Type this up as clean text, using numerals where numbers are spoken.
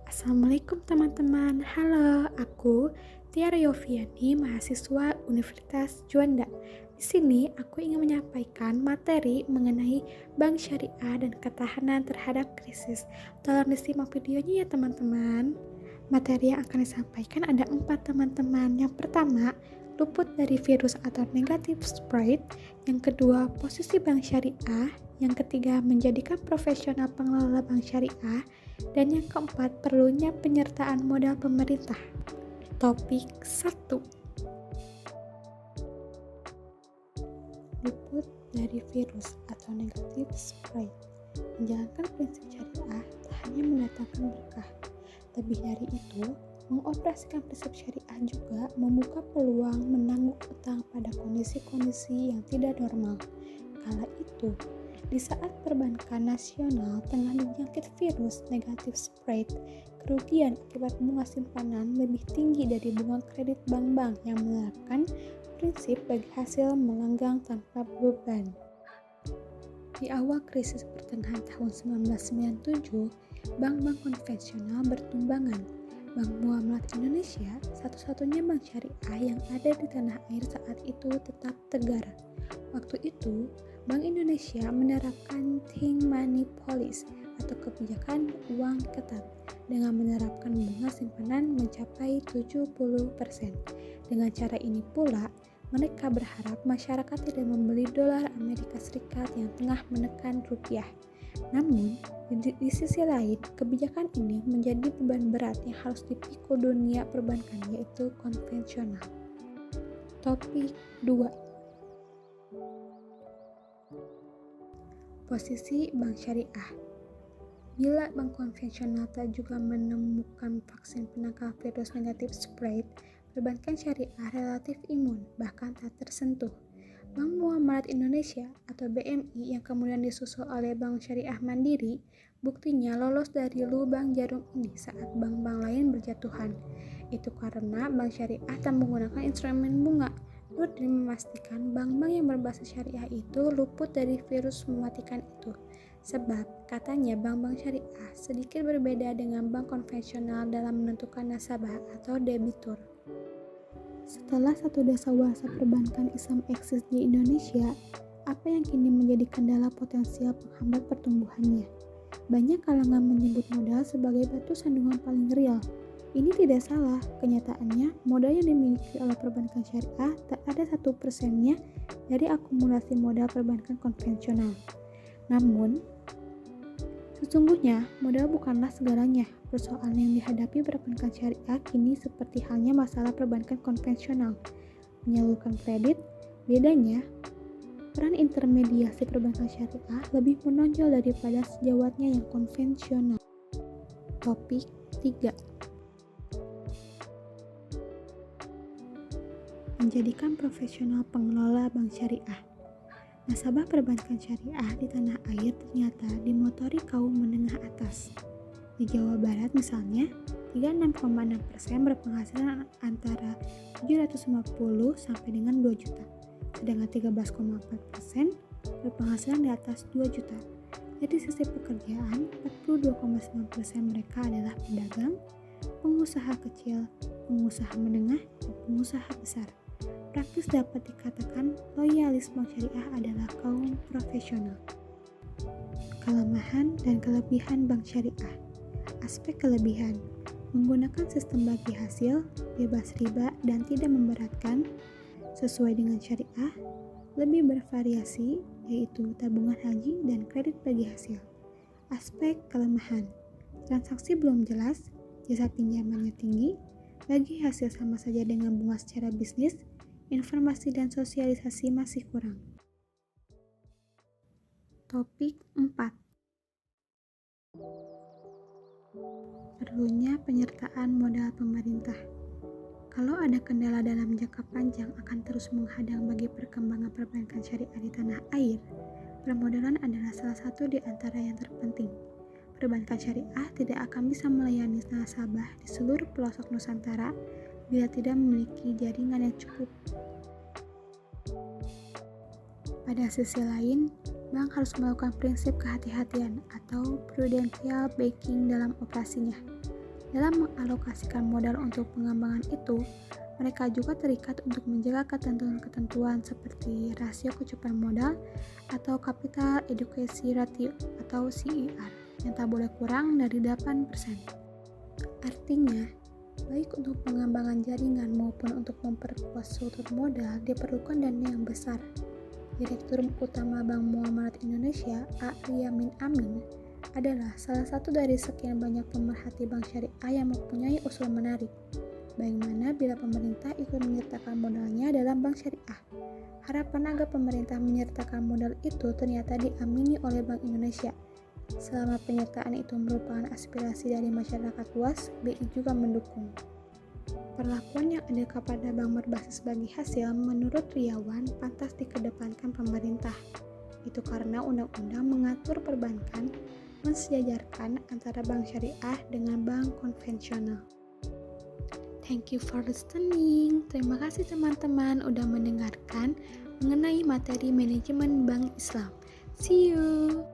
Assalamualaikum teman-teman. Halo, aku Tiara Yofiani, mahasiswa Universitas Juanda. Di sini aku ingin menyampaikan materi mengenai bank syariah dan ketahanan terhadap krisis. Tolong disimak videonya ya teman-teman. Materi yang akan disampaikan ada 4 teman-teman. Yang pertama, luput dari virus atau negative spread. Yang kedua, posisi bank syariah. Yang ketiga, menjadikan profesional pengelola bank syariah. Dan yang keempat, perlunya penyertaan modal pemerintah. Topik 1. Luput dari virus atau negative spread. Menjalankan prinsip syariah tak hanya mendatangkan berkah. Lebih dari itu, mengoperasikan prinsip syariah juga membuka peluang menanggung utang pada kondisi-kondisi yang tidak normal. Kala itu, di saat perbankan nasional tengah dijangkit virus negative spread, kerugian akibat bunga simpanan lebih tinggi dari bunga kredit bank-bank yang menerapkan prinsip bagi hasil melenggang tanpa beban. Di awal krisis pertengahan tahun 1997, bank-bank konvensional bertumbangan. Bank Muamalat Indonesia, satu-satunya bank syariah yang ada di tanah air saat itu, tetap tegar. Waktu itu, Bank Indonesia menerapkan Thin Money Policy atau kebijakan uang ketat dengan menerapkan bunga simpanan mencapai 70%. Dengan cara ini pula, mereka berharap masyarakat tidak membeli dolar Amerika Serikat yang tengah menekan rupiah. Namun, di sisi lain, kebijakan ini menjadi beban berat yang harus dipikul dunia perbankan, yaitu konvensional. Topik 2. Posisi bank syariah. Bila bank konvensional tak juga menemukan vaksin penangkal virus negatif spread, perbankan syariah relatif imun, bahkan tak tersentuh. Bank Muamalat Indonesia atau BMI yang kemudian disusul oleh Bank Syariah Mandiri, buktinya lolos dari lubang jarum ini saat bank-bank lain berjatuhan. Itu karena bank syariah tak menggunakan instrumen bunga. Nurdin memastikan bank-bank yang berbasis syariah itu luput dari virus mematikan itu. Sebab, katanya bank-bank syariah sedikit berbeda dengan bank konvensional dalam menentukan nasabah atau debitur. Setelah satu dasawarsa perbankan Islam eksis di Indonesia, apa yang kini menjadi kendala potensial penghambat pertumbuhannya? Banyak kalangan menyebut modal sebagai batu sandungan paling real. Ini tidak salah, kenyataannya modal yang dimiliki oleh perbankan syariah tak ada 1%-nya dari akumulasi modal perbankan konvensional. Namun, sesungguhnya modal bukanlah segalanya. Persoalan yang dihadapi perbankan syariah kini seperti halnya masalah perbankan konvensional. Menyalurkan kredit, bedanya, peran intermediasi perbankan syariah lebih menonjol daripada sejawatnya yang konvensional. Topik 3. Menjadikan profesional pengelola bank syariah. Nasabah perbankan syariah di tanah air ternyata dimotori kaum menengah atas. Di Jawa Barat misalnya, 36,6% berpenghasilan antara 750 sampai dengan 2 juta, sedangkan 13,4% berpenghasilan di atas 2 juta. Dari sisi pekerjaan, 42,9% mereka adalah pedagang, pengusaha kecil, pengusaha menengah, dan pengusaha besar. Praktis dapat dikatakan loyalisme syariah adalah kaum profesional. Kelemahan dan kelebihan bank syariah. Aspek kelebihan: menggunakan sistem bagi hasil, bebas riba dan tidak memberatkan, sesuai dengan syariah, lebih bervariasi, yaitu tabungan haji dan kredit bagi hasil. Aspek kelemahan: transaksi belum jelas, jasa pinjamannya tinggi, bagi hasil sama saja dengan bunga secara bisnis, informasi dan sosialisasi masih kurang. Topik 4. Perlunya penyertaan modal pemerintah. Kalau ada kendala dalam jangka panjang akan terus menghadang bagi perkembangan perbankan syariah di tanah air, permodalan adalah salah satu di antara yang terpenting. Perbankan syariah tidak akan bisa melayani nasabah di seluruh pelosok Nusantara bila tidak memiliki jaringan yang cukup. Pada sisi lain, bank harus melakukan prinsip kehati-hatian atau prudential banking dalam operasinya. Dalam mengalokasikan modal untuk pengembangan itu, mereka juga terikat untuk menjaga ketentuan-ketentuan seperti rasio kecukupan modal atau Capital Adequacy Ratio atau CER yang tak boleh kurang dari 8%. Artinya, baik untuk pengembangan jaringan maupun untuk memperkuat struktur modal diperlukan dana yang besar. Direktur Utama Bank Muamalat Indonesia, A. Yamin Amin, adalah salah satu dari sekian banyak pemerhati bank syariah yang mempunyai usul menarik. Bagaimana bila pemerintah ikut menyertakan modalnya dalam bank syariah? Harapan agar pemerintah menyertakan modal itu ternyata diamini oleh Bank Indonesia. Selama penyertaan itu merupakan aspirasi dari masyarakat luas, BI juga mendukung. Perlakuan yang adil kepada bank berbasis bagi hasil menurut Riawan pantas dikedepankan pemerintah. Itu karena undang-undang mengatur perbankan mensejajarkan antara bank syariah dengan bank konvensional. Thank you for listening. Terima kasih teman-teman udah mendengarkan mengenai materi manajemen bank Islam. See you.